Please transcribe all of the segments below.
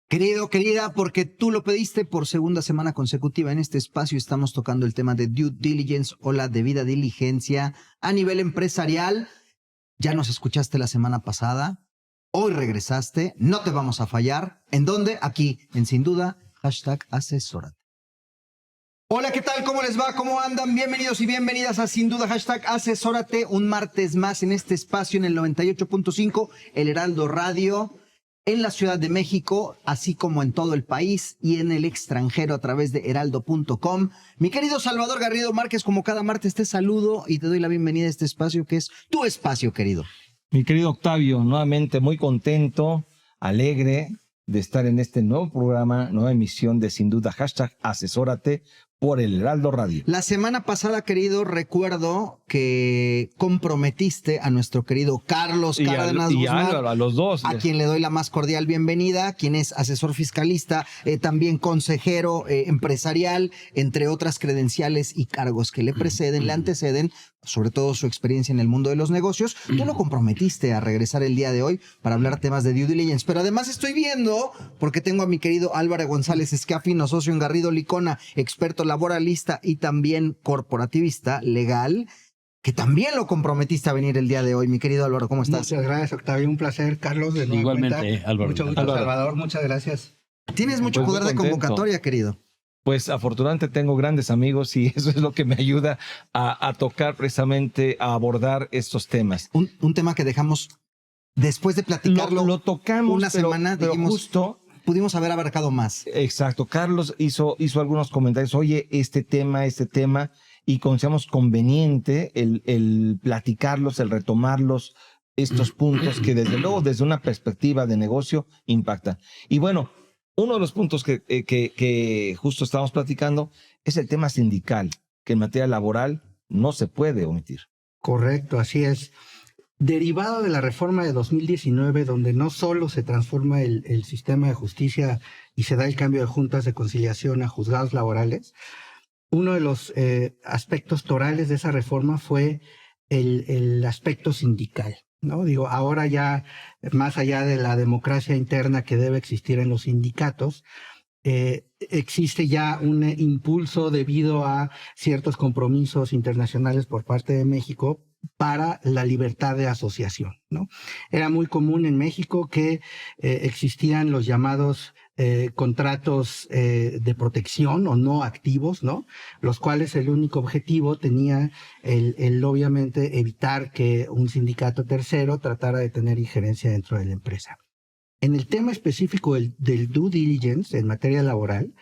Querido, querida, porque tú lo pediste por segunda semana consecutiva en este espacio, estamos tocando el tema de due diligence o la debida diligencia a nivel empresarial. Ya nos escuchaste la semana pasada, hoy regresaste, no te vamos a fallar. ¿En dónde? Aquí, en Sin Duda, #asesórate. Hola, ¿qué tal? ¿Cómo les va? ¿Cómo andan? Bienvenidos y bienvenidas a Sin Duda, #asesórate, un martes más en este espacio en el 98.5, El Heraldo Radio, en la Ciudad de México, así como en todo el país y en el extranjero a través de heraldo.com. Mi querido Salvador Garrido Márquez, como cada martes te saludo y te doy la bienvenida a este espacio que es tu espacio, querido. Mi querido Octavio, nuevamente muy contento, alegre de estar en este nuevo programa, nueva emisión de Sin Duda, #asesórate por el Heraldo Radio. La semana pasada, querido, recuerdo que comprometiste a nuestro querido Carlos Cárdenas Guzmán, Álvaro, a los dos. a quien le doy la más cordial bienvenida, quien es asesor fiscalista, también consejero empresarial, entre otras credenciales y cargos que le preceden, le anteceden, sobre todo su experiencia en el mundo de los negocios. Tú lo comprometiste a regresar el día de hoy para hablar temas de due diligence, pero además estoy viendo, porque tengo a mi querido Álvaro González Escafino, socio en Garrido Licona, experto laboralista y también corporativista legal, que también lo comprometiste a venir el día de hoy. Mi querido Álvaro, ¿cómo estás? Muchas gracias, Octavio. Un placer, Carlos. De nueva Igualmente, cuenta. Álvaro. Mucho gusto, Álvaro. Salvador. Muchas gracias. Tienes mucho Pues muy poder de contento. convocatoria, querido. Pues afortunadamente tengo grandes amigos y eso es lo que me ayuda a tocar precisamente, a abordar estos temas. Un tema que dejamos después de platicarlo Lo tocamos una semana, pero dijimos, justo. pudimos haber abarcado más. Exacto, Carlos hizo algunos comentarios, oye, este tema, y consideramos conveniente el platicarlos, el retomarlos, estos puntos que desde luego, desde una perspectiva de negocio, impactan. Y bueno, uno de los puntos que justo estamos platicando es el tema sindical, que en materia laboral no se puede omitir. Correcto, así es. Derivado de la reforma de 2019, donde no solo se transforma el sistema de justicia y se da el cambio de juntas de conciliación a juzgados laborales, uno de los aspectos torales de esa reforma fue el aspecto sindical, ¿no? Digo, ahora ya, más allá de la democracia interna que debe existir en los sindicatos, existe ya un impulso debido a ciertos compromisos internacionales por parte de México para la libertad de asociación, ¿no? Era muy común en México que existían los llamados contratos de protección o no activos, ¿no? Los cuales el único objetivo tenía el obviamente evitar que un sindicato tercero tratara de tener injerencia dentro de la empresa. En el tema específico del due diligence en materia laboral,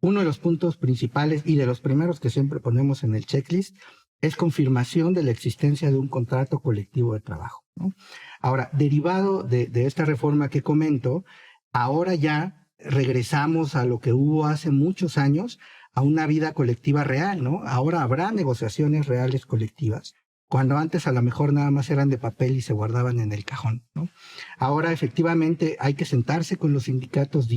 uno de los puntos principales y de los primeros que siempre ponemos en el checklist es confirmación de la existencia de un contrato colectivo de trabajo, ¿no? Ahora, derivado de esta reforma que comento, ahora ya regresamos a lo que hubo hace muchos años, a una vida colectiva real, ¿no? Ahora habrá negociaciones reales colectivas, cuando antes a lo mejor nada más eran de papel y se guardaban en el cajón, ¿no? Ahora efectivamente hay que sentarse con los sindicatos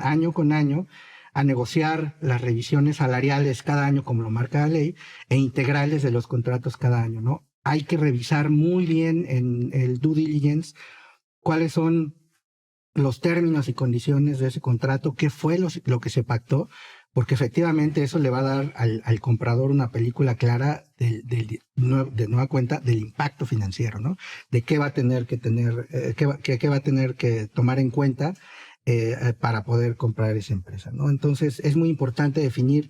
año con año, a negociar las revisiones salariales cada año, como lo marca la ley, e integrales de los contratos cada año, ¿no? Hay que revisar muy bien en el due diligence cuáles son los términos y condiciones de ese contrato, qué fue lo que se pactó, porque efectivamente eso le va a dar al comprador una película clara de nueva cuenta del impacto financiero, ¿no? De qué va a tener que tener, qué va a tener que tomar en cuenta para poder comprar esa empresa, ¿no? Entonces es muy importante definir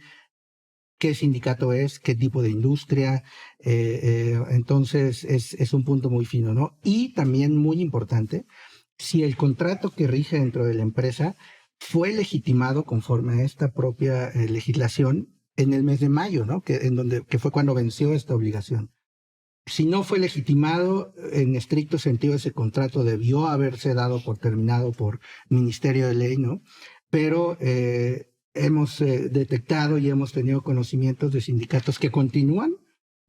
qué sindicato es, qué tipo de industria, entonces es un punto muy fino, ¿no? Y también muy importante, si el contrato que rige dentro de la empresa fue legitimado conforme a esta propia legislación en el mes de mayo, ¿no? Que fue cuando venció esta obligación. Si no fue legitimado, en estricto sentido, ese contrato debió haberse dado por terminado por Ministerio de Ley, ¿no? Pero hemos detectado y hemos tenido conocimientos de sindicatos que continúan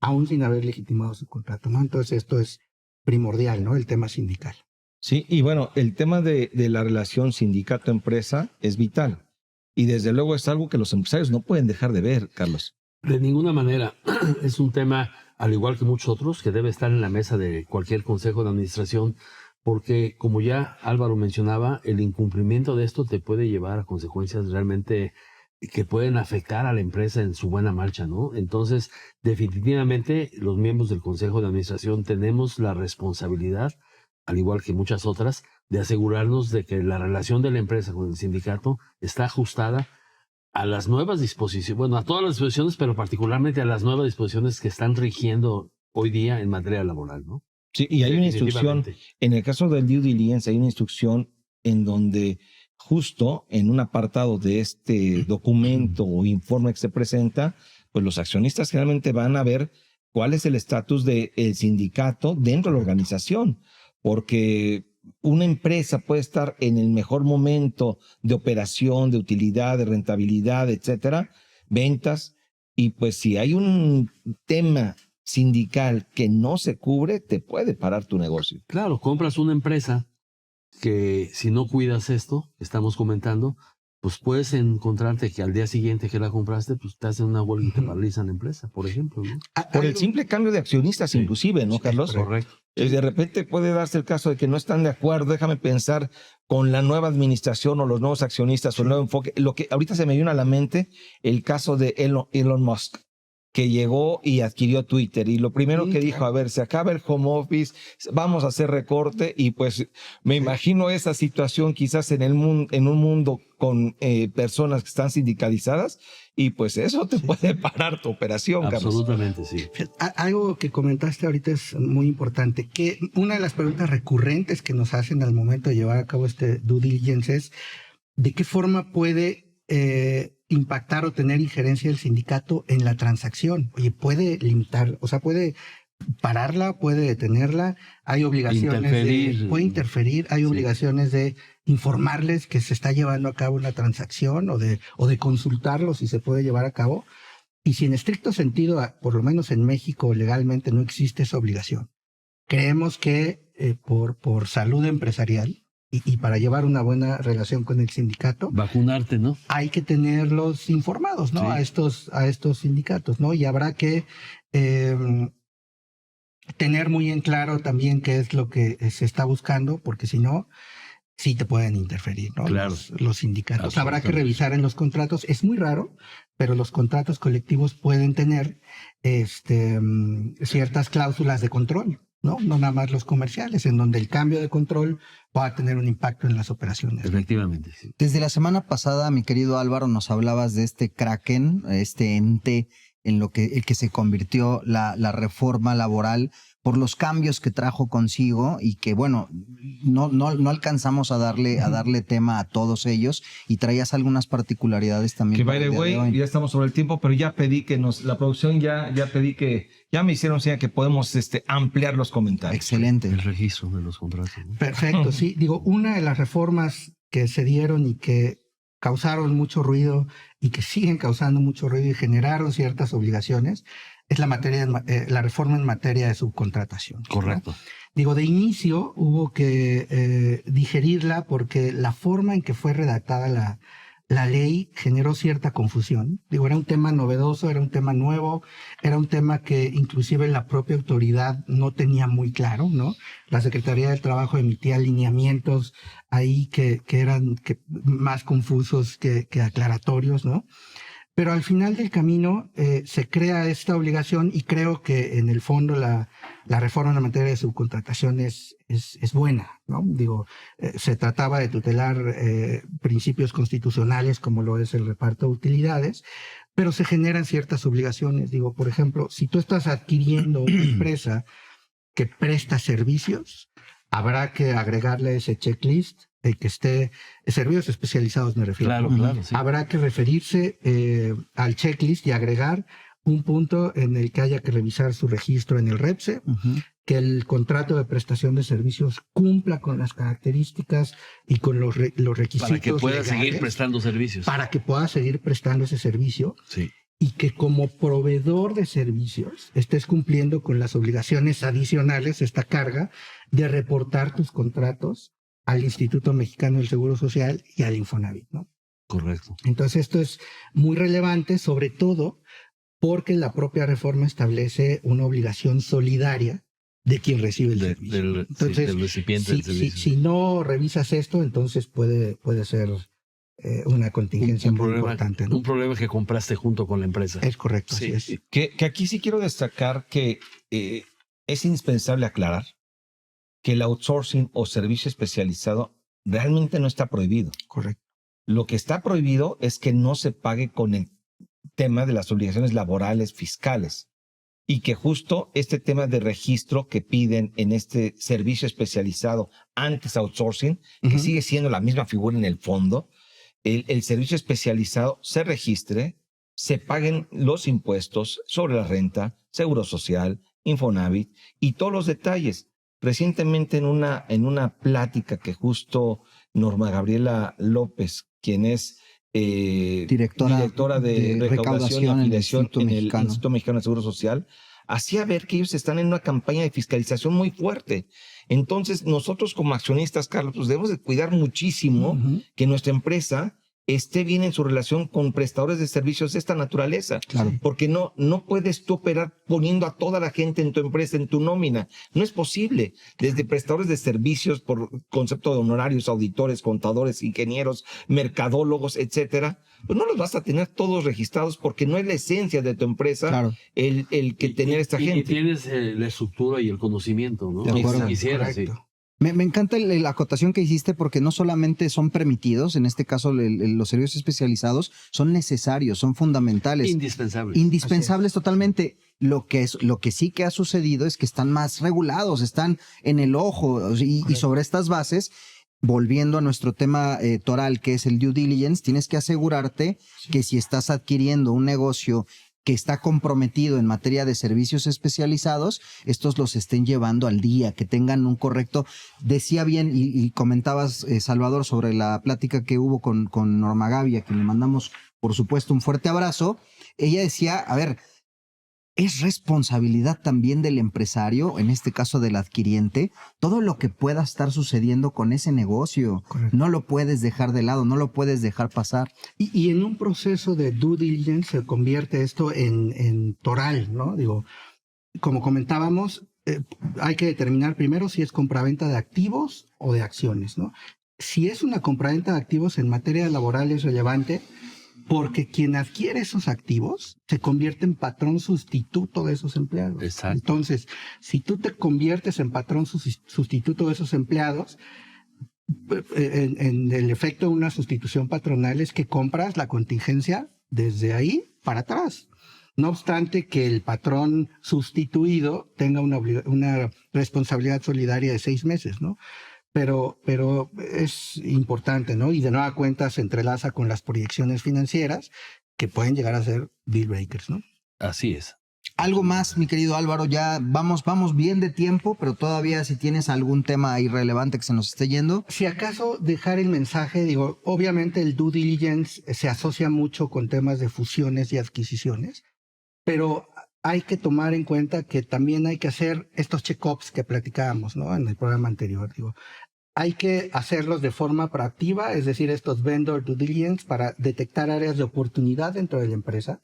aún sin haber legitimado su contrato, ¿no? Entonces esto es primordial, ¿no? El tema sindical. Sí, y bueno, el tema de la relación sindicato-empresa es vital. Y desde luego es algo que los empresarios no pueden dejar de ver, Carlos. De ninguna manera. Es un tema, al igual que muchos otros, que debe estar en la mesa de cualquier consejo de administración porque como ya Álvaro mencionaba, el incumplimiento de esto te puede llevar a consecuencias realmente que pueden afectar a la empresa en su buena marcha, ¿no? Entonces, definitivamente, los miembros del Consejo de Administración tenemos la responsabilidad, al igual que muchas otras, de asegurarnos de que la relación de la empresa con el sindicato está ajustada a las nuevas disposiciones, bueno, a todas las disposiciones, pero particularmente a las nuevas disposiciones que están rigiendo hoy día en materia laboral, ¿no? Sí, y hay una instrucción, en el caso del due diligence, hay una instrucción en donde justo en un apartado de este documento o informe que se presenta, pues los accionistas generalmente van a ver cuál es el estatus del sindicato dentro de la organización, porque una empresa puede estar en el mejor momento de operación, de utilidad, de rentabilidad, etcétera, ventas, y pues si hay un tema sindical que no se cubre, te puede parar tu negocio. Claro, compras una empresa que si no cuidas esto que estamos comentando, pues puedes encontrarte que al día siguiente que la compraste, pues te hacen una huelga y te paralizan la empresa, por ejemplo, ¿no? Por el simple cambio de accionistas, Sí, inclusive, ¿no, sí, Carlos? correcto. De repente puede darse el caso de que no están de acuerdo, déjame pensar con la nueva administración o los nuevos accionistas o el nuevo enfoque. Lo que ahorita se me vino a la mente, el caso de Elon Musk, que llegó y adquirió Twitter, y lo primero que dijo, a ver, se acaba el home office, vamos a hacer recorte, y pues me imagino esa situación quizás en un mundo con personas que están sindicalizadas, y pues eso te puede parar tu operación, Absolutamente, Carlos. Sí. Algo que comentaste ahorita es muy importante, que una de las preguntas recurrentes que nos hacen al momento de llevar a cabo este due diligence es ¿de qué forma puede impactar o tener injerencia el sindicato en la transacción? Oye, puede limitar, o sea, puede pararla, puede detenerla, hay obligaciones puede interferir, hay obligaciones de informarles que se está llevando a cabo una transacción o de consultarlo si se puede llevar a cabo. Y si en estricto sentido, por lo menos en México legalmente no existe esa obligación, creemos que por salud empresarial y para llevar una buena relación con el sindicato, vacunarte, ¿no? Hay que tenerlos informados, ¿no? Sí. A estos sindicatos, ¿no? Y habrá que tener muy en claro también qué es lo que se está buscando, porque si no, sí te pueden interferir, ¿no? Claro. Los sindicatos. Habrá que revisar en los contratos. Es muy raro, pero los contratos colectivos pueden tener ciertas cláusulas de control, ¿no? No nada más los comerciales, en donde el cambio de control va a tener un impacto en las operaciones. Efectivamente, sí. Desde la semana pasada, mi querido Álvaro, nos hablabas de este Kraken, este ente en el que se convirtió la reforma laboral por los cambios que trajo consigo y que, bueno, no alcanzamos a darle tema a todos ellos, y traías algunas particularidades también. Que by the way, ya estamos sobre el tiempo, pero ya pedí que la producción ya pedí que, ya me hicieron señal que podemos ampliar los comentarios. Excelente. El registro de los contratos, ¿no? Perfecto, sí. Digo, una de las reformas que se dieron y que causaron mucho ruido y que siguen causando mucho ruido y generaron ciertas obligaciones es la reforma en materia de subcontratación. Correcto. ¿No? Digo, de inicio hubo que digerirla porque la forma en que fue redactada la ley generó cierta confusión. Digo, era un tema novedoso, era un tema nuevo, era un tema que inclusive la propia autoridad no tenía muy claro, ¿no? La Secretaría del Trabajo emitía lineamientos ahí que eran más confusos que aclaratorios, ¿no? Pero al final del camino se crea esta obligación y creo que en el fondo la reforma en la materia de subcontratación es buena, ¿no? Digo, se trataba de tutelar principios constitucionales como lo es el reparto de utilidades, pero se generan ciertas obligaciones. Digo, por ejemplo, si tú estás adquiriendo una empresa que presta servicios, habrá que agregarle ese checklist, que esté, servicios especializados me refiero. Claro, sí. Habrá que referirse al checklist y agregar un punto en el que haya que revisar su registro en el REPSE, que el contrato de prestación de servicios cumpla con las características y con los requisitos para que pueda legales, seguir prestando servicios. Para que pueda seguir prestando ese servicio. Sí. Y que como proveedor de servicios estés cumpliendo con las obligaciones adicionales, esta carga de reportar tus contratos al Instituto Mexicano del Seguro Social y al Infonavit, ¿no? Correcto. Entonces esto es muy relevante, sobre todo porque la propia reforma establece una obligación solidaria de quien recibe el servicio. Entonces, del recipiente del servicio. si no revisas esto, entonces puede ser una contingencia muy importante, ¿no? Un problema que compraste junto con la empresa. Es correcto, Sí, así es. que aquí sí quiero destacar que es indispensable aclarar que el outsourcing o servicio especializado realmente no está prohibido. Correcto. Lo que está prohibido es que no se pague con el tema de las obligaciones laborales fiscales y que justo este tema de registro que piden en este servicio especializado antes outsourcing, que sigue siendo la misma figura en el fondo, el servicio especializado se registre, se paguen los impuestos sobre la renta, seguro social, Infonavit y todos los detalles. Recientemente en una plática que justo Norma Gabriela López, quien es directora de recaudación y afiliación en el Instituto Mexicano de Seguro Social, hacía ver que ellos están en una campaña de fiscalización muy fuerte. Entonces, nosotros como accionistas, Carlos, pues debemos de cuidar muchísimo que nuestra empresa esté bien en su relación con prestadores de servicios de esta naturaleza. Claro. Porque no puedes tú operar poniendo a toda la gente en tu empresa, en tu nómina. No es posible. Desde prestadores de servicios por concepto de honorarios, auditores, contadores, ingenieros, mercadólogos, etcétera, pues no los vas a tener todos registrados porque no es la esencia de tu empresa, Claro, el que tener esta gente. Y tienes la estructura y el conocimiento, ¿no? De acuerdo. Quisiera, sí. Correcto. Me encanta la acotación que hiciste porque no solamente son permitidos, en este caso los servicios especializados, son necesarios, son fundamentales. Indispensable. Indispensables totalmente. Lo que sí que ha sucedido es que están más regulados, están en el ojo y sobre estas bases, volviendo a nuestro tema toral que es el due diligence, tienes que asegurarte que si estás adquiriendo un negocio que está comprometido en materia de servicios especializados, estos los estén llevando al día, que tengan un correcto. Decía bien y comentabas, Salvador, sobre la plática que hubo con Norma Gaby, a quien le mandamos, por supuesto, un fuerte abrazo. Ella decía, a ver, es responsabilidad también del empresario, en este caso del adquiriente, todo lo que pueda estar sucediendo con ese negocio. Correcto. No lo puedes dejar de lado, no lo puedes dejar pasar. Y en un proceso de due diligence se convierte esto en toral, ¿no? Digo, como comentábamos, hay que determinar primero si es compraventa de activos o de acciones, ¿no? Si es una compraventa de activos en materia laboral es relevante porque quien adquiere esos activos se convierte en patrón sustituto de esos empleados. Exacto. Entonces, si tú te conviertes en patrón sustituto de esos empleados, en el efecto de una sustitución patronal es que compras la contingencia desde ahí para atrás. No obstante que el patrón sustituido tenga una responsabilidad solidaria de 6 meses, ¿no? Pero es importante, ¿no? Y de nueva cuenta se entrelaza con las proyecciones financieras que pueden llegar a ser deal breakers, ¿no? Así es. Algo más, mi querido Álvaro, ya vamos bien de tiempo, pero todavía si tienes algún tema irrelevante que se nos esté yendo. Si acaso dejar el mensaje, digo, obviamente el due diligence se asocia mucho con temas de fusiones y adquisiciones, pero hay que tomar en cuenta que también hay que hacer estos check-ups que platicábamos, ¿no? En el programa anterior, digo. Hay que hacerlos de forma proactiva, es decir, estos vendor due diligence para detectar áreas de oportunidad dentro de la empresa,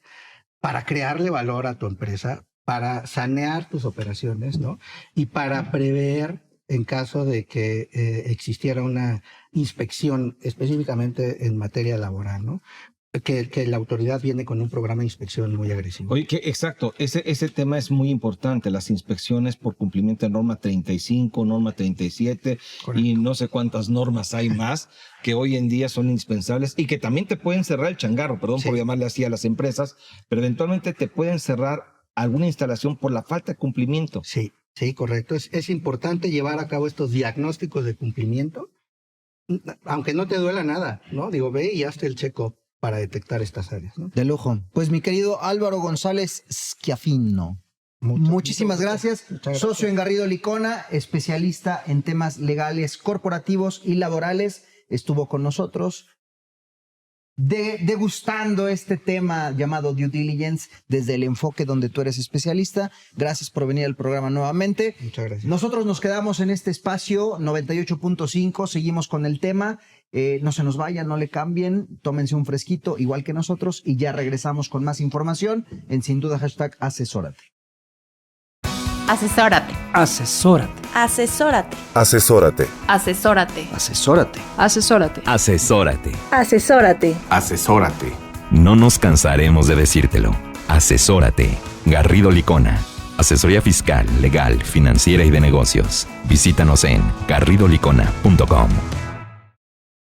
para crearle valor a tu empresa, para sanear tus operaciones, ¿no? Y para prever en caso de que existiera una inspección específicamente en materia laboral, ¿no? Que la autoridad viene con un programa de inspección muy agresivo. Oye, que exacto, ese tema es muy importante, las inspecciones por cumplimiento de norma 35, norma 37 Correcto. y no sé cuántas normas hay más que hoy en día son indispensables y que también te pueden cerrar el changarro, perdón Sí. por llamarle así a las empresas, pero eventualmente te pueden cerrar alguna instalación por la falta de cumplimiento. Sí, correcto. Es importante llevar a cabo estos diagnósticos de cumplimiento, aunque no te duela nada, ¿no? Digo, ve y hazte el check-up para detectar estas áreas, ¿no? De lujo. Pues mi querido Álvaro González Schiaffino, muchísimas gracias. Muchas gracias. Socio en Garrido Licona, especialista en temas legales, corporativos y laborales, estuvo con nosotros degustando este tema llamado due diligence desde el enfoque donde tú eres especialista. Gracias por venir al programa nuevamente. Muchas gracias. Nosotros nos quedamos en este espacio 98.5, seguimos con el tema. No se nos vayan, no le cambien, tómense un fresquito igual que nosotros y ya regresamos con más información en Sin Duda #asesórate. Asesórate. Asesórate. Asesórate. Asesórate. Asesórate. Asesórate. Asesórate. Asesórate. Asesórate. Asesórate. No nos cansaremos de decírtelo. Asesórate. Garrido Licona. Asesoría fiscal, legal, financiera y de negocios. Visítanos en garridolicona.com.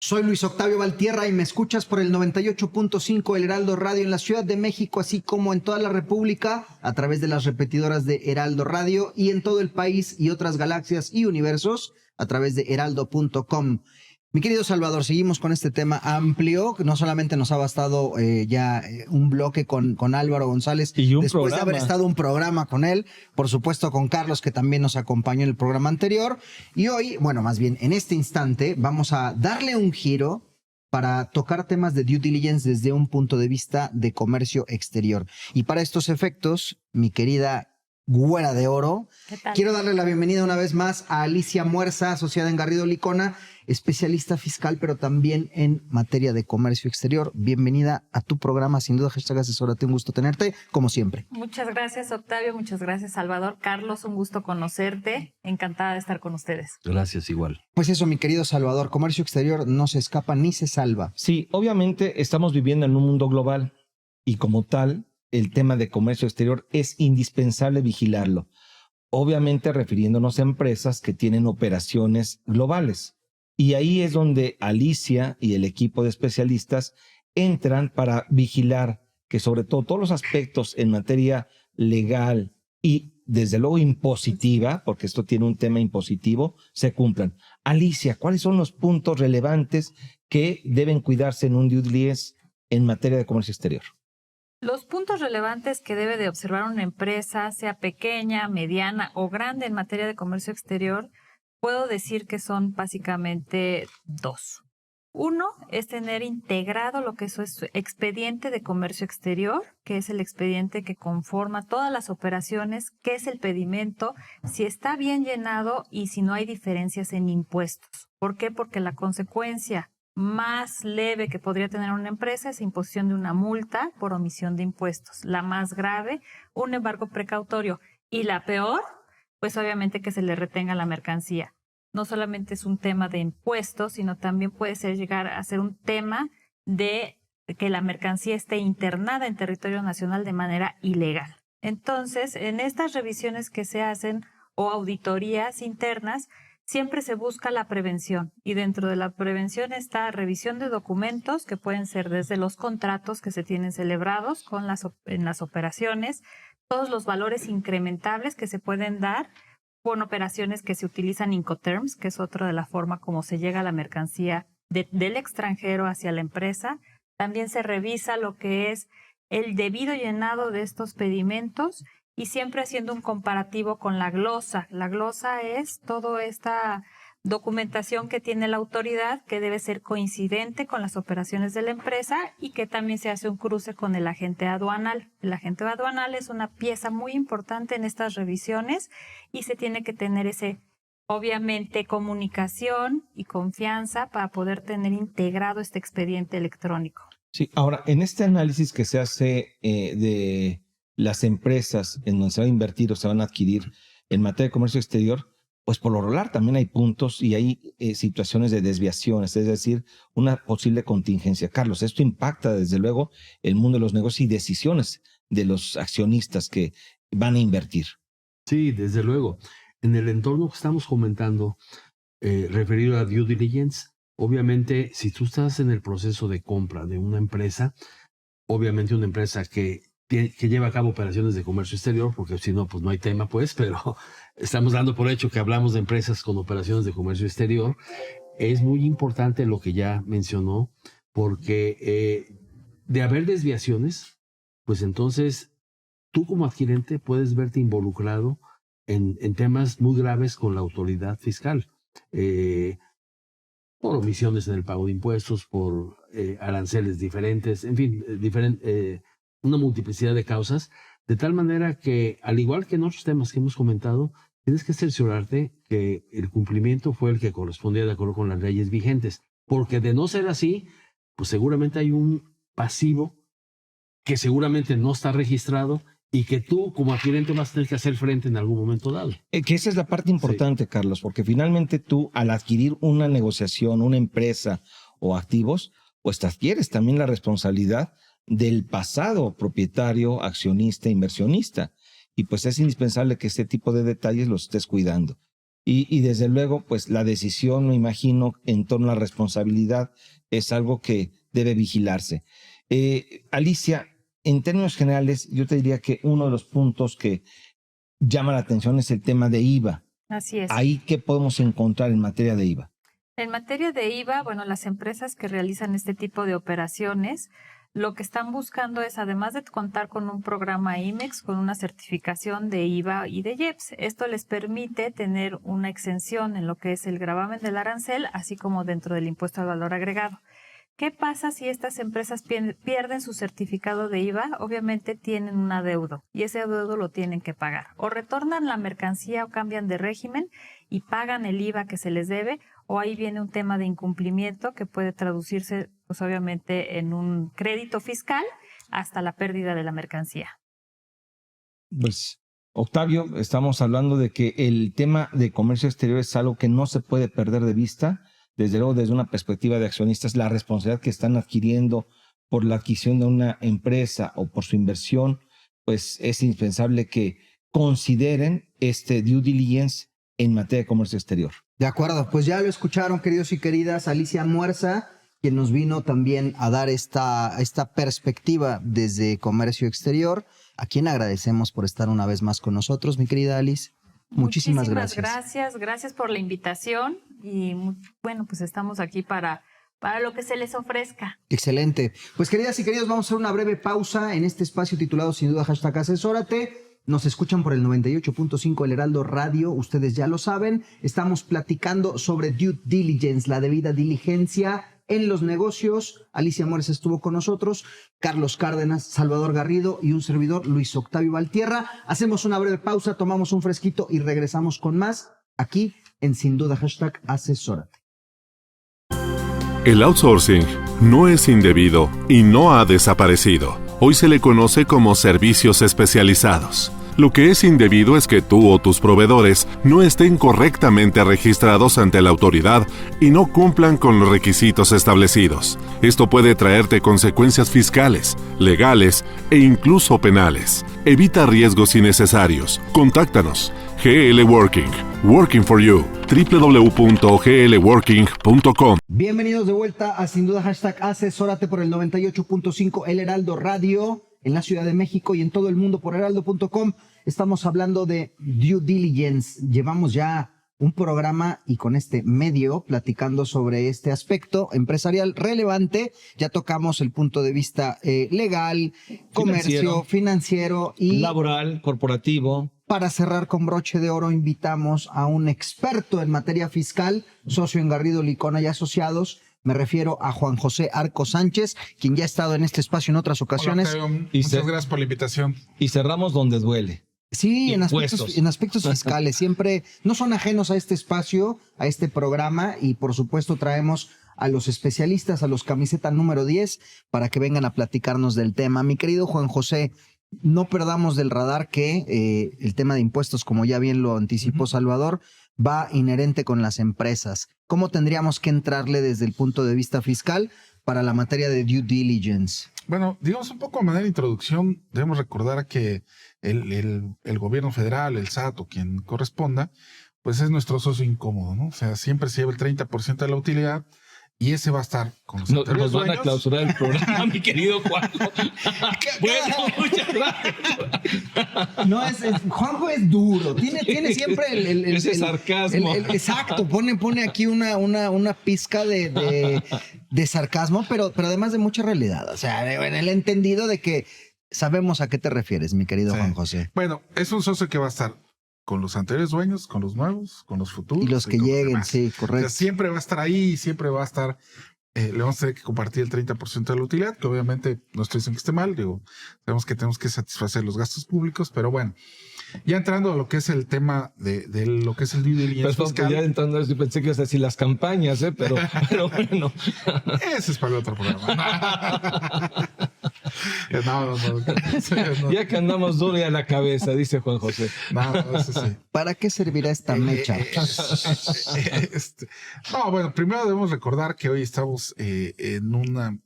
Soy Luis Octavio Valtierra y me escuchas por el 98.5 El Heraldo Radio en la Ciudad de México, así como en toda la República, a través de las repetidoras de Heraldo Radio, y en todo el país y otras galaxias y universos a través de heraldo.com. Mi querido Salvador, seguimos con este tema amplio, que no solamente nos ha bastado un bloque con Álvaro González, Y un después programa. de haber estado un programa con él, por supuesto con Carlos, que también nos acompañó en el programa anterior, y hoy, bueno, más bien en este instante, vamos a darle un giro para tocar temas de due diligence desde un punto de vista de comercio exterior. Y para estos efectos, mi querida Güera de Oro, ¿Qué tal? quiero darle la bienvenida una vez más a Alicia Muerza, asociada en Garrido Licona, especialista fiscal, pero también en materia de comercio exterior. Bienvenida a tu programa, sin duda, #asesórate, un gusto tenerte, como siempre. Muchas gracias, Octavio. Muchas gracias, Salvador. Carlos, un gusto conocerte. Encantada de estar con ustedes. Gracias, igual. Pues eso, mi querido Salvador, comercio exterior no se escapa ni se salva. Sí, obviamente estamos viviendo en un mundo global y como tal, el tema de comercio exterior es indispensable vigilarlo. Obviamente refiriéndonos a empresas que tienen operaciones globales. Y ahí es donde Alicia y el equipo de especialistas entran para vigilar que sobre todo todos los aspectos en materia legal y desde luego impositiva, porque esto tiene un tema impositivo, se cumplan. Alicia, ¿cuáles son los puntos relevantes que deben cuidarse en un due diligence en materia de comercio exterior? Los puntos relevantes que debe de observar una empresa, sea pequeña, mediana o grande en materia de comercio exterior, puedo decir que son básicamente dos. Uno es tener integrado lo que es su expediente de comercio exterior, que es el expediente que conforma todas las operaciones, qué es el pedimento, si está bien llenado y si no hay diferencias en impuestos. ¿Por qué? Porque la consecuencia más leve que podría tener una empresa es imposición de una multa por omisión de impuestos. La más grave, un embargo precautorio. Y la peor, pues obviamente que se le retenga la mercancía. No solamente es un tema de impuestos, sino también puede llegar a ser un tema de que la mercancía esté internada en territorio nacional de manera ilegal. Entonces, en estas revisiones que se hacen o auditorías internas, siempre se busca la prevención, y dentro de la prevención está revisión de documentos que pueden ser desde los contratos que se tienen celebrados en las operaciones, todos los valores incrementables que se pueden dar con operaciones que se utilizan Incoterms, que es otra de la forma como se llega a la mercancía del extranjero hacia la empresa. También se revisa lo que es el debido llenado de estos pedimentos y siempre haciendo un comparativo con la glosa. La glosa es toda esta documentación que tiene la autoridad que debe ser coincidente con las operaciones de la empresa y que también se hace un cruce con el agente aduanal. El agente aduanal es una pieza muy importante en estas revisiones y se tiene que tener obviamente, comunicación y confianza para poder tener integrado este expediente electrónico. Sí, ahora, en este análisis que se hace de las empresas en donde se va a invertir o se van a adquirir en materia de comercio exterior, pues por lo regular también hay puntos y hay situaciones de desviaciones, es decir, una posible contingencia. Carlos, esto impacta desde luego el mundo de los negocios y decisiones de los accionistas que van a invertir. Sí, desde luego. En el entorno que estamos comentando, referido a due diligence, obviamente, si tú estás en el proceso de compra de una empresa, obviamente una empresa que lleva a cabo operaciones de comercio exterior, porque si no, pues no hay tema, pues, pero estamos dando por hecho que hablamos de empresas con operaciones de comercio exterior. Es muy importante lo que ya mencionó, porque de haber desviaciones, pues entonces tú como adquirente puedes verte involucrado en temas muy graves con la autoridad fiscal. Por omisiones en el pago de impuestos, por aranceles diferentes, en fin, una multiplicidad de causas, de tal manera que, al igual que en otros temas que hemos comentado, tienes que cerciorarte que el cumplimiento fue el que correspondía de acuerdo con las leyes vigentes, porque de no ser así, pues seguramente hay un pasivo que seguramente no está registrado y que tú como adquirente vas a tener que hacer frente en algún momento dado. Que esa es la parte importante, Carlos, porque finalmente tú al adquirir una negociación, una empresa o activos, pues te adquieres también la responsabilidad del pasado propietario, accionista, inversionista. Y pues es indispensable que este tipo de detalles los estés cuidando. Y desde luego, pues la decisión, me imagino, en torno a la responsabilidad es algo que debe vigilarse. Alicia, en términos generales, yo te diría que uno de los puntos que llama la atención es el tema de IVA. Así es. ¿Ahí qué podemos encontrar en materia de IVA? En materia de IVA, bueno, las empresas que realizan este tipo de operaciones, lo que están buscando es, además de contar con un programa IMEX, con una certificación de IVA y de IEPS. Esto les permite tener una exención en lo que es el gravamen del arancel, así como dentro del impuesto al valor agregado. ¿Qué pasa si estas empresas pierden su certificado de IVA? Obviamente tienen un adeudo y ese adeudo lo tienen que pagar. O retornan la mercancía o cambian de régimen y pagan el IVA que se les debe, o ahí viene un tema de incumplimiento que puede traducirse, pues obviamente, en un crédito fiscal hasta la pérdida de la mercancía. Pues, Octavio, estamos hablando de que el tema de comercio exterior es algo que no se puede perder de vista. Desde luego, desde una perspectiva de accionistas, la responsabilidad que están adquiriendo por la adquisición de una empresa o por su inversión, pues es indispensable que consideren este due diligence en materia de comercio exterior. De acuerdo, pues ya lo escucharon, queridos y queridas, Alicia Muerza, quien nos vino también a dar esta perspectiva desde comercio exterior, a quien agradecemos por estar una vez más con nosotros, mi querida Alice. Muchísimas gracias. Gracias por la invitación y bueno, pues estamos aquí para lo que se les ofrezca. Excelente. Pues queridas y queridos, vamos a hacer una breve pausa en este espacio titulado sin duda #asesórate. Nos escuchan por el 98.5 El Heraldo Radio, ustedes ya lo saben. Estamos platicando sobre due diligence, la debida diligencia en los negocios. Alicia Muerza estuvo con nosotros, Carlos Cárdenas, Salvador Garrido y un servidor, Luis Octavio Valtierra. Hacemos una breve pausa, tomamos un fresquito y regresamos con más aquí en Sin Duda #asesórate. El outsourcing no es indebido y no ha desaparecido. Hoy se le conoce como servicios especializados. Lo que es indebido es que tú o tus proveedores no estén correctamente registrados ante la autoridad y no cumplan con los requisitos establecidos. Esto puede traerte consecuencias fiscales, legales e incluso penales. Evita riesgos innecesarios. Contáctanos. GL Working. Working for you. www.glworking.com. Bienvenidos de vuelta a Sin Duda #asesórate por el 98.5 El Heraldo Radio en la Ciudad de México y en todo el mundo por heraldo.com. Estamos hablando de due diligence. Llevamos ya un programa y con este medio platicando sobre este aspecto empresarial relevante. Ya tocamos el punto de vista legal, comercio, financiero y laboral, corporativo. Para cerrar con broche de oro, invitamos a un experto en materia fiscal, socio en Garrido, Licona y Asociados. Me refiero a Juan José Arco Sánchez, quien ya ha estado en este espacio en otras ocasiones. Hola, muchas gracias por la invitación. Y cerramos donde duele. Sí, en aspectos fiscales. Siempre no son ajenos a este espacio, a este programa, y por supuesto traemos a los especialistas, a los camiseta número 10, para que vengan a platicarnos del tema. Mi querido Juan José, no perdamos del radar que el tema de impuestos, como ya bien lo anticipó Salvador, va inherente con las empresas. ¿Cómo tendríamos que entrarle desde el punto de vista fiscal para la materia de due diligence? Bueno, digamos un poco a manera de introducción, debemos recordar que el gobierno federal, el SAT o quien corresponda, pues es nuestro socio incómodo, ¿no? O sea, siempre se lleva el 30% de la utilidad y ese va a estar con los Nos van a clausurar el programa, mi querido Juan. Bueno, muchas gracias. No, Juanjo es duro, tiene siempre ese sarcasmo. Exacto, pone aquí una pizca de sarcasmo, pero además de mucha realidad. O sea, en el entendido de que sabemos a qué te refieres, mi querido Juan José. Bueno, es un socio que va a estar con los anteriores dueños, con los nuevos, con los futuros. Y los que lleguen, sí, correcto. O sea, siempre va a estar ahí y siempre va a estar, le vamos a tener que compartir el 30% de la utilidad, que obviamente no estoy diciendo que esté mal, sabemos que tenemos que satisfacer los gastos públicos, pero bueno, ya entrando a lo que es el tema de lo que es el due diligence fiscal. Ya entrando, yo pensé que ibas a decir las campañas, pero bueno. Ese es para el otro programa. No. Ya que andamos duro y a la cabeza, dice Juan José. No, eso sí. ¿Para qué servirá esta mecha? No, bueno, primero debemos recordar que hoy estamos en una,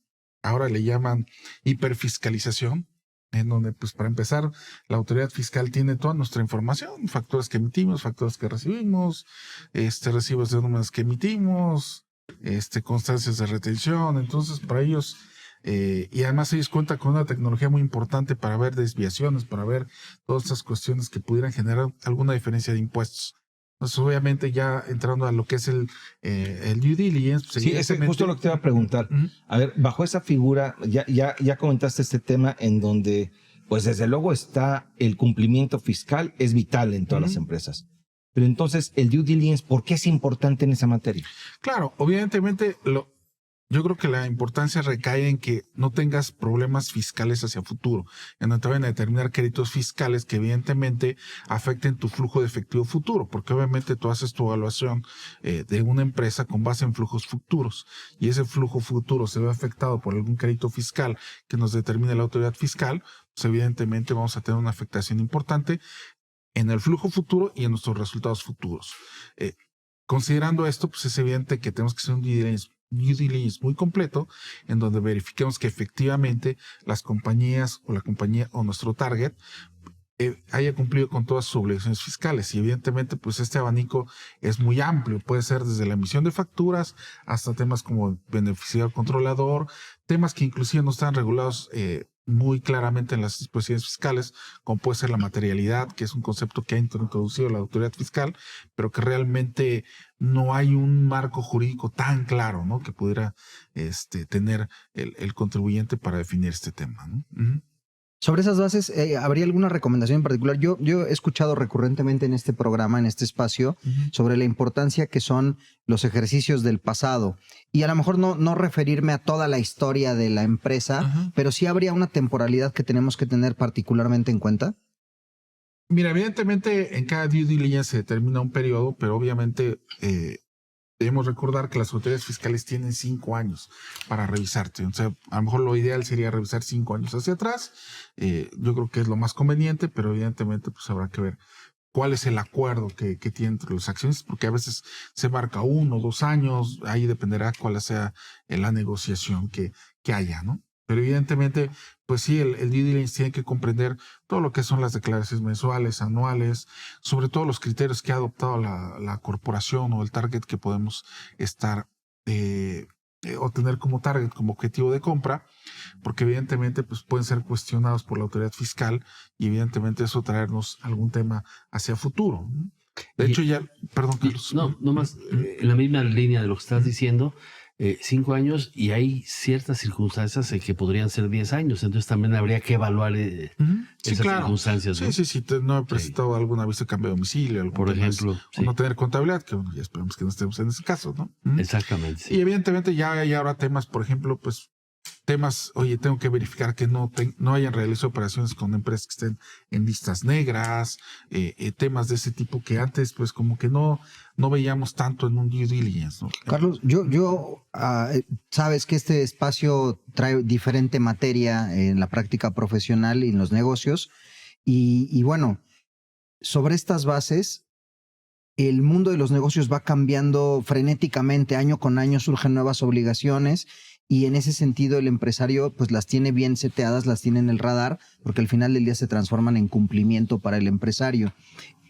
ahora le llaman hiperfiscalización, en donde, pues, para empezar, la autoridad fiscal tiene toda nuestra información, facturas que emitimos, facturas que recibimos, recibos de números que emitimos, constancias de retención. Entonces, para ellos, y además ellos cuentan con una tecnología muy importante para ver desviaciones, para ver todas estas cuestiones que pudieran generar alguna diferencia de impuestos. Entonces, obviamente, ya entrando a lo que es el due diligence. Pues, sí, es justo lo que te iba a preguntar. A ver, bajo esa figura, ya comentaste este tema en donde, pues desde luego está el cumplimiento fiscal, es vital en todas las empresas. Pero entonces, el due diligence, ¿por qué es importante en esa materia? Claro, obviamente, yo creo que la importancia recae en que no tengas problemas fiscales hacia futuro, en donde te vayan a determinar créditos fiscales que evidentemente afecten tu flujo de efectivo futuro, porque obviamente tú haces tu evaluación de una empresa con base en flujos futuros, y ese flujo futuro se ve afectado por algún crédito fiscal que nos determine la autoridad fiscal, pues evidentemente vamos a tener una afectación importante en el flujo futuro y en nuestros resultados futuros. Considerando esto, pues es evidente que tenemos que hacer un due diligence muy completo, en donde verifiquemos que efectivamente las compañías o la compañía o nuestro target haya cumplido con todas sus obligaciones fiscales. Y evidentemente, pues este abanico es muy amplio. Puede ser desde la emisión de facturas hasta temas como beneficiario controlador, temas que inclusive no están regulados muy claramente en las disposiciones fiscales, como puede ser la materialidad, que es un concepto que ha introducido la autoridad fiscal, pero que realmente no hay un marco jurídico tan claro, ¿no?, que pudiera tener el contribuyente para definir este tema, ¿no? Uh-huh. Sobre esas bases, ¿habría alguna recomendación en particular? Yo he escuchado recurrentemente en este programa, en este espacio, sobre la importancia que son los ejercicios del pasado. Y a lo mejor no referirme a toda la historia de la empresa, pero sí habría una temporalidad que tenemos que tener particularmente en cuenta. Mira, evidentemente en cada due diligence se determina un periodo, pero obviamente debemos recordar que las autoridades fiscales tienen 5 años para revisarte. O sea, a lo mejor lo ideal sería revisar 5 años hacia atrás. Yo creo que es lo más conveniente, pero evidentemente pues habrá que ver cuál es el acuerdo que tiene entre los accionistas, porque a veces se marca 1 o 2 años, ahí dependerá cuál sea la negociación que haya, ¿no? Pero evidentemente, pues sí, el due diligence tiene que comprender todo lo que son las declaraciones mensuales, anuales, sobre todo los criterios que ha adoptado la corporación o el target que podemos estar o tener como target, como objetivo de compra, porque evidentemente pues pueden ser cuestionados por la autoridad fiscal y evidentemente eso traernos algún tema hacia futuro. De hecho ya, perdón Carlos. No más, en la misma línea de lo que estás diciendo, 5 años y hay ciertas circunstancias en que podrían ser 10 años, entonces también habría que evaluar esas circunstancias, ¿no? Sí, no he presentado algún aviso de cambio de domicilio, por ejemplo, o no tener contabilidad, que bueno, ya esperemos que no estemos en ese caso, ¿no? Exactamente. Sí. Y evidentemente ya hay ahora temas, por ejemplo, pues temas, oye, tengo que verificar que no hayan realizado operaciones con empresas que estén en listas negras, temas de ese tipo que antes pues como que no veíamos tanto en un due diligence, ¿no? Carlos, yo sabes que este espacio trae diferente materia en la práctica profesional y en los negocios y bueno, sobre estas bases el mundo de los negocios va cambiando frenéticamente, año con año surgen nuevas obligaciones. Y en ese sentido el empresario pues las tiene bien seteadas, las tiene en el radar, porque al final del día se transforman en cumplimiento para el empresario.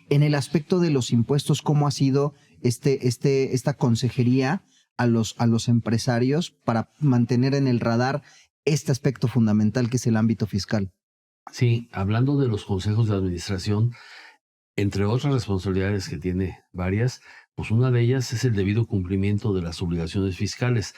En el aspecto de los impuestos, ¿cómo ha sido esta consejería a los empresarios para mantener en el radar este aspecto fundamental que es el ámbito fiscal? Sí, hablando de los consejos de administración, entre otras responsabilidades que tiene varias, pues una de ellas es el debido cumplimiento de las obligaciones fiscales.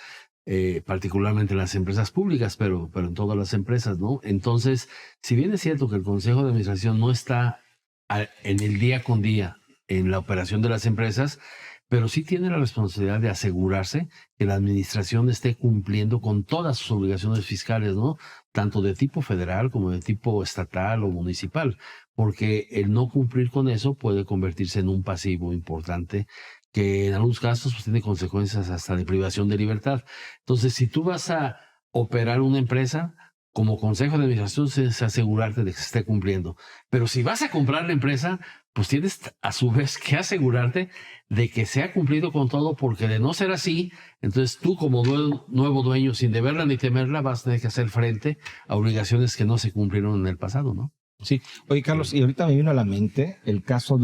Particularmente en las empresas públicas, pero en todas las empresas, ¿no? Entonces, si bien es cierto que el Consejo de Administración no está en el día con día en la operación de las empresas, pero sí tiene la responsabilidad de asegurarse que la administración esté cumpliendo con todas sus obligaciones fiscales, ¿no? Tanto de tipo federal como de tipo estatal o municipal, porque el no cumplir con eso puede convertirse en un pasivo importante que en algunos casos pues, tiene consecuencias hasta de privación de libertad. Entonces, si tú vas a operar una empresa, como consejo de administración es asegurarte de que se esté cumpliendo. Pero si vas a comprar la empresa, pues tienes a su vez que asegurarte de que se ha cumplido con todo, porque de no ser así, entonces tú como nuevo dueño, sin deberla ni temerla, vas a tener que hacer frente a obligaciones que no se cumplieron en el pasado, ¿no? Sí. Oye, Carlos, y ahorita me vino a la mente el caso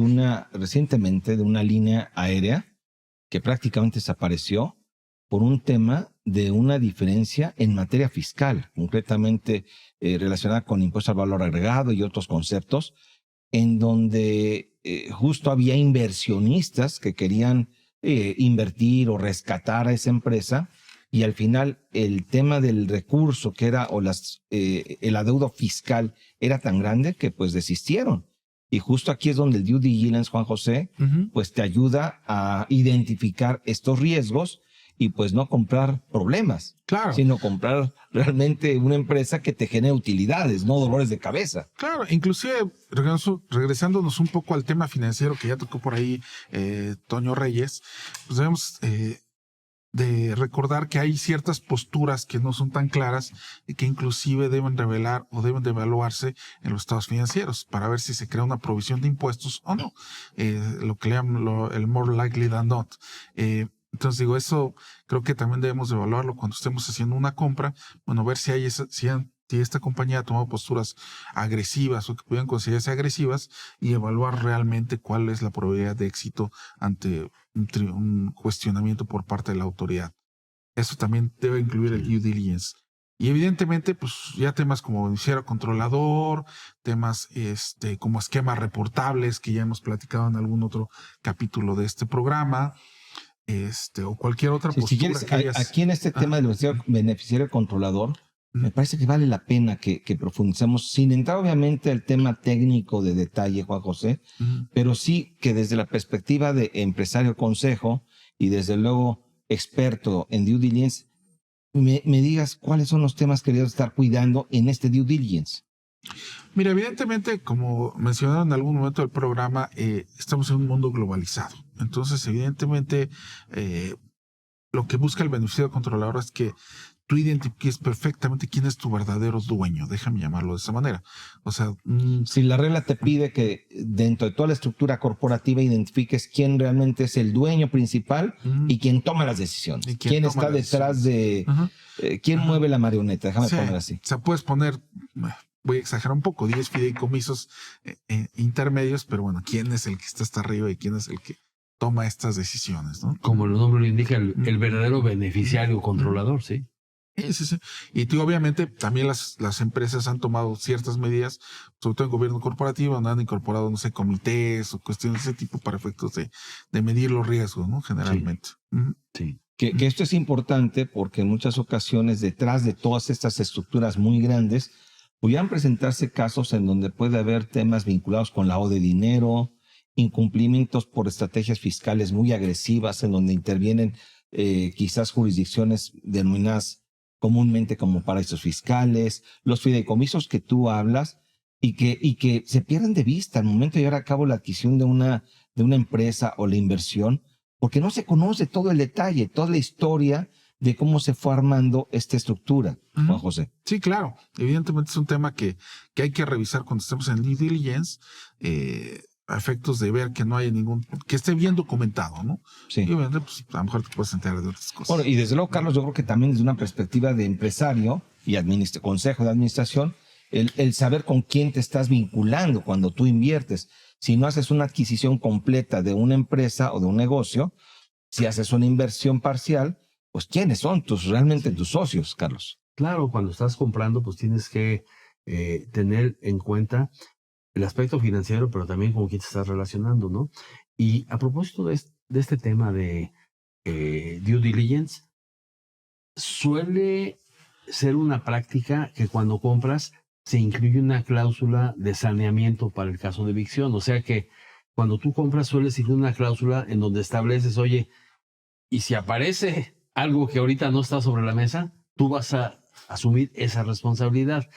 recientemente de una línea aérea que prácticamente desapareció por un tema de una diferencia en materia fiscal, concretamente relacionada con impuesto al valor agregado y otros conceptos, en donde justo había inversionistas que querían invertir o rescatar a esa empresa, y al final el tema del recurso que era, el adeudo fiscal era tan grande que pues desistieron. Y justo aquí es donde el due diligence, Juan José, pues te ayuda a identificar estos riesgos y pues no comprar problemas, Claro. sino comprar realmente una empresa que te genere utilidades, no dolores de cabeza. Claro, inclusive regresándonos un poco al tema financiero que ya tocó por ahí Toño Reyes, pues debemos de recordar que hay ciertas posturas que no son tan claras y que inclusive deben revelar o deben de evaluarse en los estados financieros para ver si se crea una provisión de impuestos o no, lo que le llaman el more likely than not. Entonces digo, eso creo que también debemos de evaluarlo cuando estemos haciendo una compra, bueno, ver si esta compañía ha tomado posturas agresivas o que pudieran considerarse agresivas, y evaluar realmente cuál es la probabilidad de éxito ante un cuestionamiento por parte de la autoridad. Eso también debe incluir el due diligence. Y evidentemente, pues ya temas como beneficiario controlador, temas como esquemas reportables que ya hemos platicado en algún otro capítulo de este programa, o cualquier otra postura. Si quieres, que hayas... aquí en este tema del beneficiario controlador, me parece que vale la pena que profundicemos, sin entrar obviamente al tema técnico de detalle, Juan José, pero sí que desde la perspectiva de empresario consejo y desde luego experto en due diligence, me digas cuáles son los temas que debes estar cuidando en este due diligence. Mira, evidentemente, como mencionaron en algún momento del programa, estamos en un mundo globalizado. Entonces, evidentemente, lo que busca el beneficiario controlador es que tú identifiques perfectamente quién es tu verdadero dueño, déjame llamarlo de esa manera. O sea, si la regla te pide que dentro de toda la estructura corporativa identifiques quién realmente es el dueño principal y quién toma las decisiones, quién está detrás de, quién mueve la marioneta, déjame poner así. O sea, puedes poner, voy a exagerar un poco, 10 fideicomisos intermedios, pero bueno, quién es el que está hasta arriba y quién es el que toma estas decisiones, ¿no? Como el nombre lo indica, el verdadero beneficiario controlador, ¿sí? Sí. Y tú, obviamente, también las empresas han tomado ciertas medidas, sobre todo en gobierno corporativo, donde han incorporado, no sé, comités o cuestiones de ese tipo para efectos de medir los riesgos, ¿no? Generalmente. Sí. Que esto es importante porque en muchas ocasiones, detrás de todas estas estructuras muy grandes, pudieran presentarse casos en donde puede haber temas vinculados con lavado de dinero, incumplimientos por estrategias fiscales muy agresivas, en donde intervienen quizás jurisdicciones denominadas comúnmente como paraísos fiscales, los fideicomisos que tú hablas y que se pierden de vista al momento de llevar a cabo la adquisición de una empresa o la inversión, porque no se conoce todo el detalle, toda la historia de cómo se fue armando esta estructura, Juan José. Sí, claro. Evidentemente es un tema que hay que revisar cuando estemos en due diligence, a efectos de ver que no haya que esté bien documentado, ¿no? Sí. Y obviamente, pues, a lo mejor te puedes enterar de otras cosas. Bueno, y desde luego, Carlos, yo creo que también desde una perspectiva de empresario y consejo de administración, el saber con quién te estás vinculando cuando tú inviertes. Si no haces una adquisición completa de una empresa o de un negocio, si haces una inversión parcial, pues ¿quiénes son realmente tus socios, Carlos? Claro, cuando estás comprando, pues tienes que tener en cuenta el aspecto financiero, pero también con quién te estás relacionando, ¿no? Y a propósito de este tema de due diligence, suele ser una práctica que cuando compras se incluye una cláusula de saneamiento para el caso de evicción. O sea que cuando tú compras sueles incluir una cláusula en donde estableces, oye, y si aparece algo que ahorita no está sobre la mesa, tú vas a asumir esa responsabilidad.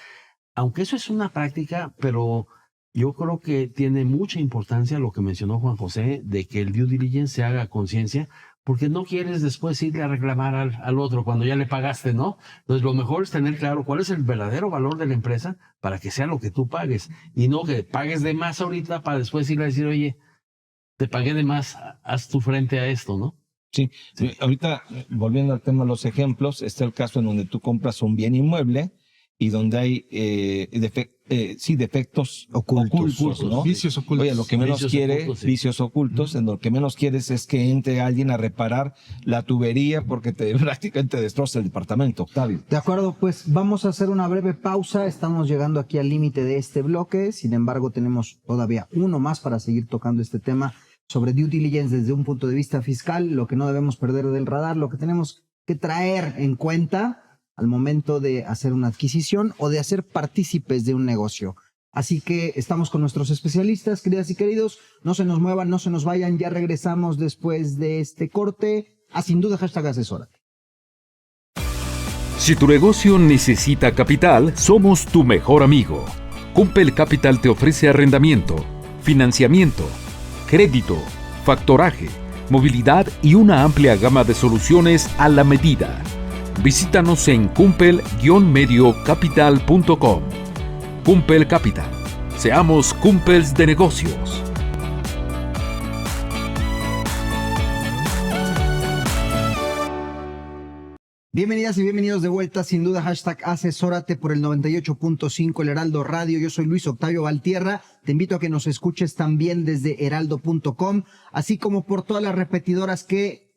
Aunque eso es una práctica, pero yo creo que tiene mucha importancia lo que mencionó Juan José, de que el due diligence se haga a conciencia, porque no quieres después irle a reclamar al otro cuando ya le pagaste, ¿no? Entonces lo mejor es tener claro cuál es el verdadero valor de la empresa para que sea lo que tú pagues y no que pagues de más ahorita para después ir a decir, oye, te pagué de más, haz tu frente a esto, ¿no? Sí. Ahorita, volviendo al tema de los ejemplos, está el caso en donde tú compras un bien inmueble y donde hay defectos ocultos, ¿no? Vicios ocultos. Oye, lo que menos Vicios quiere, ocultos, sí. vicios ocultos, en lo que menos quieres es que entre alguien a reparar la tubería porque prácticamente destroza el departamento, Octavio. De acuerdo, pues vamos a hacer una breve pausa. Estamos llegando aquí al límite de este bloque. Sin embargo, tenemos todavía uno más para seguir tocando este tema sobre due diligence desde un punto de vista fiscal, lo que no debemos perder del radar, lo que tenemos que traer en cuenta al momento de hacer una adquisición o de hacer partícipes de un negocio. Así que estamos con nuestros especialistas, queridas y queridos. No se nos muevan, no se nos vayan. Ya regresamos después de este corte. Sin duda, #asesórate. Si tu negocio necesita capital, somos tu mejor amigo. Cumpel Capital te ofrece arrendamiento, financiamiento, crédito, factoraje, movilidad y una amplia gama de soluciones a la medida. Visítanos en cumpel-mediocapital.com. Cumpel Capital. Seamos cumpels de negocios. Bienvenidas y bienvenidos de vuelta, sin duda, #asesórate por el 98.5 El Heraldo Radio. Yo soy Luis Octavio Valtierra. Te invito a que nos escuches también desde heraldo.com, así como por todas las repetidoras que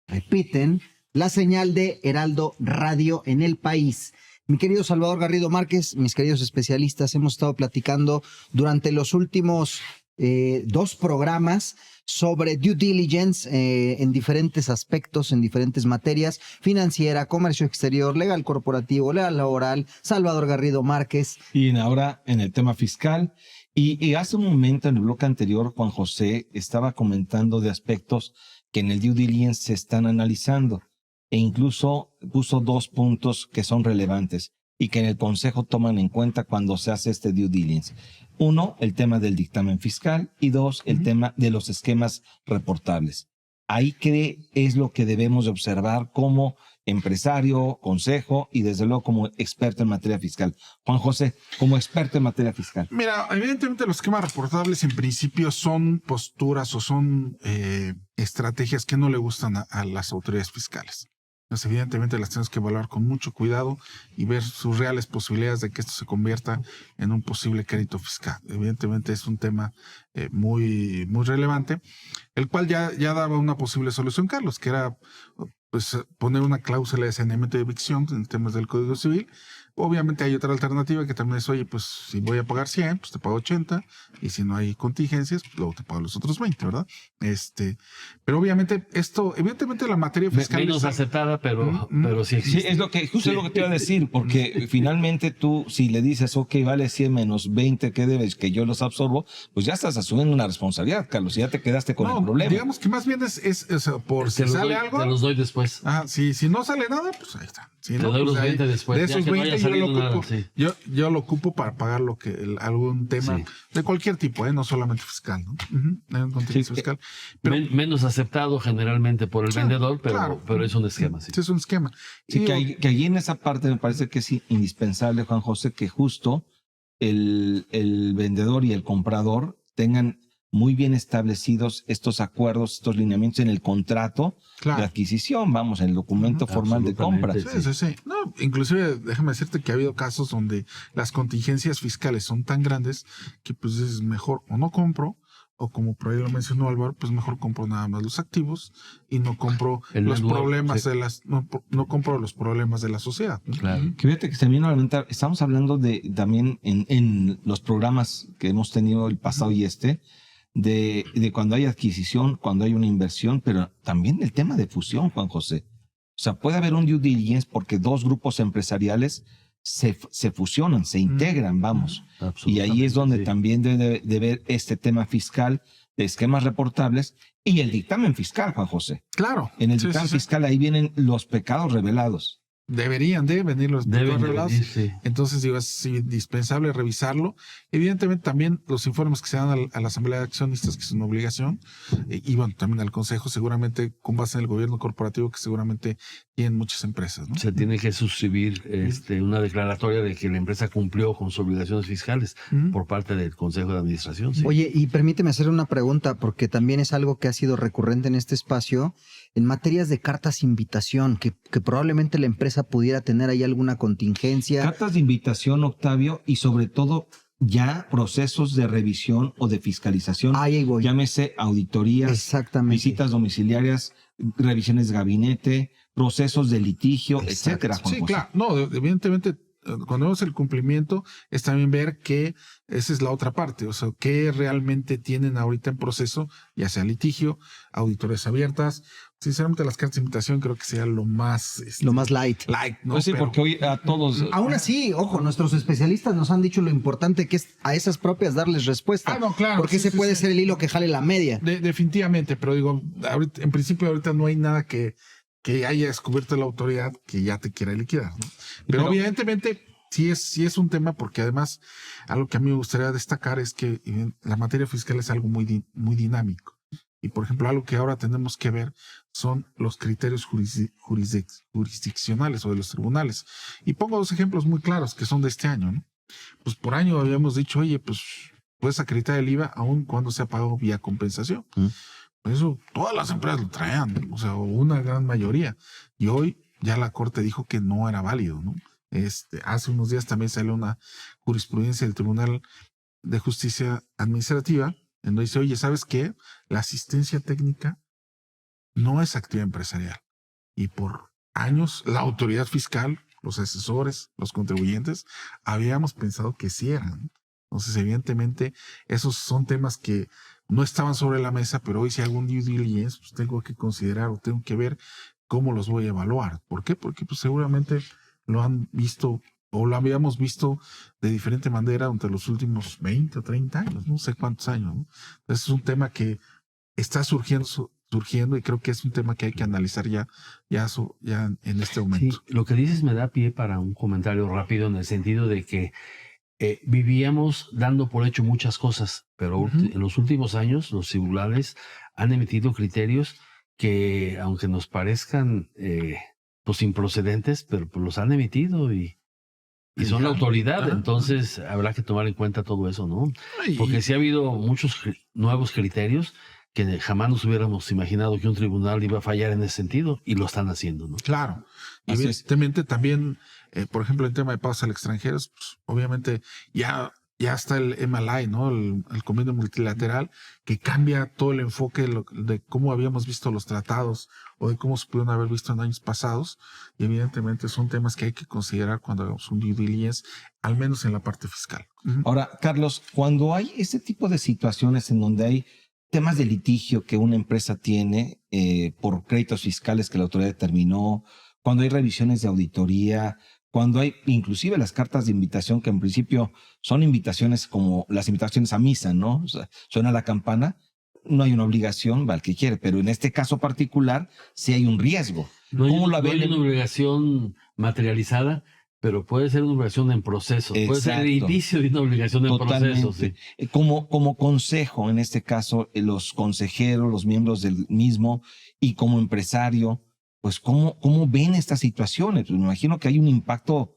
repiten la señal de Heraldo Radio en el país. Mi querido Salvador Garrido Márquez, mis queridos especialistas, hemos estado platicando durante los últimos 2 programas sobre due diligence en diferentes aspectos, en diferentes materias: financiera, comercio exterior, legal corporativo, legal laboral. Salvador Garrido Márquez. Y ahora en el tema fiscal. Y hace un momento en el bloque anterior, Juan José estaba comentando de aspectos que en el due diligence se están analizando. E incluso puso 2 puntos que son relevantes y que en el Consejo toman en cuenta cuando se hace este due diligence. 1, el tema del dictamen fiscal, y 2, el tema de los esquemas reportables. Ahí qué es lo que debemos de observar como empresario, consejo y desde luego como experto en materia fiscal. Juan José, como experto en materia fiscal. Mira, evidentemente los esquemas reportables en principio son posturas o son estrategias que no le gustan a las autoridades fiscales. Pues evidentemente las tenemos que evaluar con mucho cuidado y ver sus reales posibilidades de que esto se convierta en un posible crédito fiscal. Evidentemente es un tema muy relevante, el cual ya daba una posible solución, Carlos, que era pues poner una cláusula de saneamiento de evicción en temas del Código Civil. Obviamente hay otra alternativa que también es, oye, pues si voy a pagar 100, pues te pago 80, y si no hay contingencias, pues luego te pago los otros 20, ¿verdad? Pero obviamente evidentemente la materia fiscal menos aceptada, pero sí existe. Sí, es lo que es lo que te iba a decir, porque finalmente tú, si le dices, ok, vale 100 menos 20 que debes, que yo los absorbo, pues ya estás asumiendo una responsabilidad, Carlos, y ya te quedaste con el problema. Digamos que más bien es por si sale algo. Te los doy después. Si no sale nada, pues ahí está. Si te no, doy pues los 20 después. De esos 20 yo lo ocupo para pagar algún tema de cualquier tipo, no solamente fiscal, ¿no? Hay un contexto fiscal. Pero, menos aceptado generalmente por el vendedor, pero es un esquema. Sí, es un esquema. Sí, que allí en esa parte me parece que es indispensable, Juan José, que justo el vendedor y el comprador tengan muy bien establecidos estos acuerdos, estos lineamientos en el contrato de adquisición, vamos, en el documento formal de compra. Sí. No, inclusive, déjame decirte que ha habido casos donde las contingencias fiscales son tan grandes que pues es mejor o no compro, o como por ahí lo mencionó Álvaro, pues mejor compro nada más los activos y no compro los problemas no compro los problemas de la sociedad, ¿no? Claro. Que fíjate que se me vino a lamentar, estamos hablando de también en los programas que hemos tenido el pasado y de cuando hay adquisición, cuando hay una inversión, pero también el tema de fusión, Juan José. O sea, puede haber un due diligence porque 2 grupos empresariales se fusionan, se integran, vamos. Y ahí es donde también debe de ver este tema fiscal de esquemas reportables y el dictamen fiscal, Juan José. Claro. En el dictamen fiscal ahí vienen los pecados revelados. deberían de venir los Deben de revelados. venir, sí. Entonces, digo, es indispensable revisarlo. Evidentemente, también los informes que se dan a la Asamblea de Accionistas, que es una obligación, y bueno, también al Consejo, seguramente con base en el gobierno corporativo, que seguramente tienen muchas empresas, ¿no? Se tiene que suscribir una declaratoria de que la empresa cumplió con sus obligaciones fiscales por parte del Consejo de Administración. Sí. Oye, y permíteme hacer una pregunta, porque también es algo que ha sido recurrente en este espacio, en materias de cartas invitación, que probablemente la empresa pudiera tener ahí alguna contingencia. Cartas de invitación, Octavio, y sobre todo ya procesos de revisión o de fiscalización. Ahí voy. Llámese auditorías, Exactamente. visitas domiciliarias, revisiones de gabinete, procesos de litigio, etcétera. Juan Sí, José. claro. No, evidentemente, cuando vemos el cumplimiento, es también ver que esa es la otra parte. O sea, qué realmente tienen ahorita en proceso, ya sea litigio, auditorías abiertas. Sinceramente, las cartas de invitación creo que sea lo más light. ¿no? Pues sí, Pero- porque hoy a todos... Aún así, ojo, nuestros especialistas nos han dicho lo importante que es a esas propias darles respuesta. Ah, no, claro. Porque sí, ese sí, puede sí. ser el hilo que jale la media. Definitivamente, pero digo, en principio ahorita no hay nada que haya descubierto la autoridad que ya te quiera liquidar, ¿no? Pero evidentemente sí es un tema, porque además algo que a mí me gustaría destacar es que la materia fiscal es algo muy dinámico. Y por ejemplo, algo que ahora tenemos que ver son los criterios jurisdiccionales o de los tribunales. Y pongo dos ejemplos muy claros que son de este año, ¿no? Pues por año habíamos dicho, oye, pues puedes acreditar el IVA aun cuando se ha pagado vía compensación. Pues eso todas las empresas lo traían, o sea, una gran mayoría. Y hoy ya la Corte dijo que no era válido, ¿no? Hace unos días también salió una jurisprudencia del Tribunal de Justicia Administrativa, en donde dice, oye, ¿sabes qué? La asistencia técnica no es actividad empresarial. Y por años la autoridad fiscal, los asesores, los contribuyentes, habíamos pensado que sí eran. Entonces, evidentemente, esos son temas que no estaban sobre la mesa, pero hoy si hago un due diligence, pues tengo que considerar o tengo que ver cómo los voy a evaluar. ¿Por qué? Porque pues seguramente lo han visto o lo habíamos visto de diferente manera durante los últimos 20 o 30 años, no sé cuántos años, ¿no? Entonces es un tema que está surgiendo y creo que es un tema que hay que analizar ya en este momento. Sí, lo que dices me da pie para un comentario rápido, en el sentido de que vivíamos dando por hecho muchas cosas, pero en los últimos años los tribunales han emitido criterios que, aunque nos parezcan pues improcedentes, pero pues los han emitido y son la autoridad. Entonces habrá que tomar en cuenta todo eso, ¿no? Porque sí ha habido muchos nuevos criterios que jamás nos hubiéramos imaginado que un tribunal iba a fallar en ese sentido, y lo están haciendo, ¿no? Claro. Y evidentemente también, por ejemplo, en tema de pagos al extranjero, pues, obviamente ya está el MLI, ¿no? El convenio multilateral, que cambia todo el enfoque de cómo habíamos visto los tratados o de cómo se pudieron haber visto en años pasados. Y evidentemente son temas que hay que considerar cuando hagamos un due diligence, al menos en la parte fiscal. Ahora, Carlos, cuando hay este tipo de situaciones en donde hay temas de litigio que una empresa tiene por créditos fiscales que la autoridad determinó, cuando hay revisiones de auditoría, cuando hay inclusive las cartas de invitación, que en principio son invitaciones como las invitaciones a misa, ¿no? O sea, suena la campana, no hay una obligación, va el que quiere, pero en este caso particular sí hay un riesgo. ¿Cómo lo No hay una obligación materializada, pero puede ser una obligación en proceso. Exacto. Puede ser el inicio de una obligación en proceso. Sí. Como consejo, en este caso, los consejeros, los miembros del mismo, y como empresario, pues ¿cómo ven estas situaciones? Pues me imagino que hay un impacto,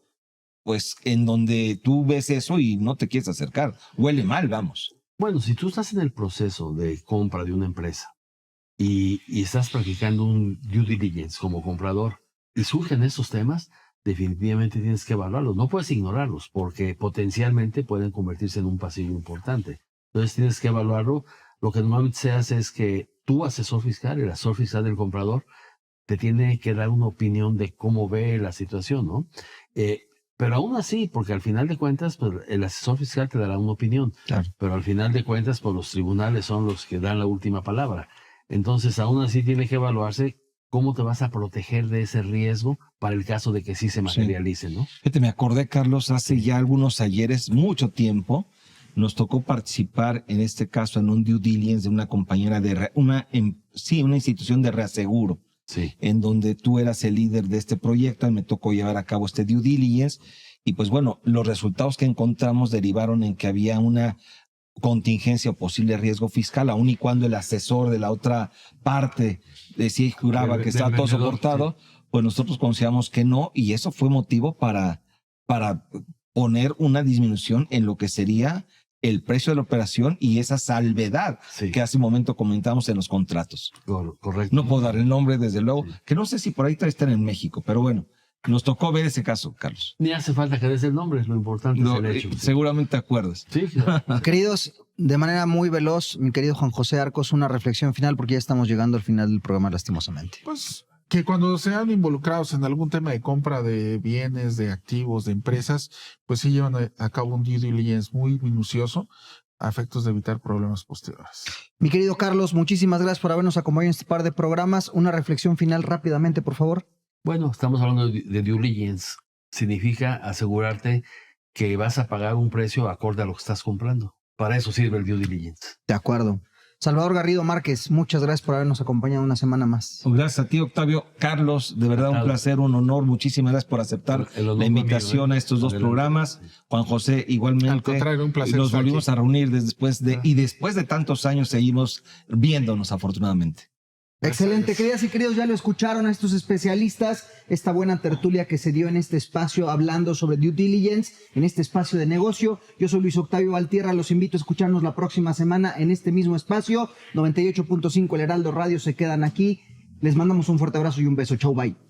pues, en donde tú ves eso y no te quieres acercar. Huele mal, vamos. Bueno, si tú estás en el proceso de compra de una empresa y estás practicando un due diligence como comprador y surgen esos temas, definitivamente tienes que evaluarlos. No puedes ignorarlos, porque potencialmente pueden convertirse en un pasivo importante. Entonces tienes que evaluarlo. Lo que normalmente se hace es que tu asesor fiscal, el asesor fiscal del comprador, te tiene que dar una opinión de cómo ve la situación, ¿no? Pero aún así, porque al final de cuentas, pues, el asesor fiscal te dará una opinión, claro, pero al final de cuentas, pues los tribunales son los que dan la última palabra. Entonces, aún así tiene que evaluarse cómo te vas a proteger de ese riesgo para el caso de que sí se materialice, ¿no? Fíjate, me acordé, Carlos, hace ya algunos ayeres, mucho tiempo, nos tocó participar, en este caso, en un due diligence de una compañera una institución de reaseguro. Sí. en donde tú eras el líder de este proyecto y me tocó llevar a cabo este due diligence. Y pues bueno, los resultados que encontramos derivaron en que había una contingencia o posible riesgo fiscal, aun y cuando el asesor de la otra parte decía y juraba que estaba todo soportado, pues nosotros consideramos que no, y eso fue motivo para poner una disminución en lo que sería el precio de la operación y esa salvedad que hace un momento comentamos en los contratos. Correcto. No puedo dar el nombre, desde luego, que no sé si por ahí están en México, pero bueno, nos tocó ver ese caso, Carlos. Ni hace falta que des el nombre, lo importante es el hecho. Seguramente te acuerdas. Sí, claro. Queridos, de manera muy veloz, mi querido Juan José Arcos, una reflexión final porque ya estamos llegando al final del programa lastimosamente. Pues que cuando sean involucrados en algún tema de compra de bienes, de activos, de empresas, pues sí llevan a cabo un due diligence muy minucioso a efectos de evitar problemas posteriores. Mi querido Carlos, muchísimas gracias por habernos acompañado en este par de programas. Una reflexión final rápidamente, por favor. Bueno, estamos hablando de due diligence. Significa asegurarte que vas a pagar un precio acorde a lo que estás comprando. Para eso sirve el due diligence. De acuerdo. Salvador Garrido Márquez, muchas gracias por habernos acompañado una semana más. Gracias a ti, Octavio. Carlos, de verdad un placer, un honor. Muchísimas gracias por aceptar la invitación a estos dos programas. Juan José, igualmente. Al contrario, un placer. Nos volvimos a reunir después de tantos años seguimos viéndonos, afortunadamente. Excelente, queridas y queridos, ya lo escucharon a estos especialistas, esta buena tertulia que se dio en este espacio hablando sobre due diligence, en este espacio de negocio. Yo soy Luis Octavio Valtierra, los invito a escucharnos la próxima semana en este mismo espacio. 98.5 El Heraldo Radio se quedan aquí. Les mandamos un fuerte abrazo y un beso. Chau, bye.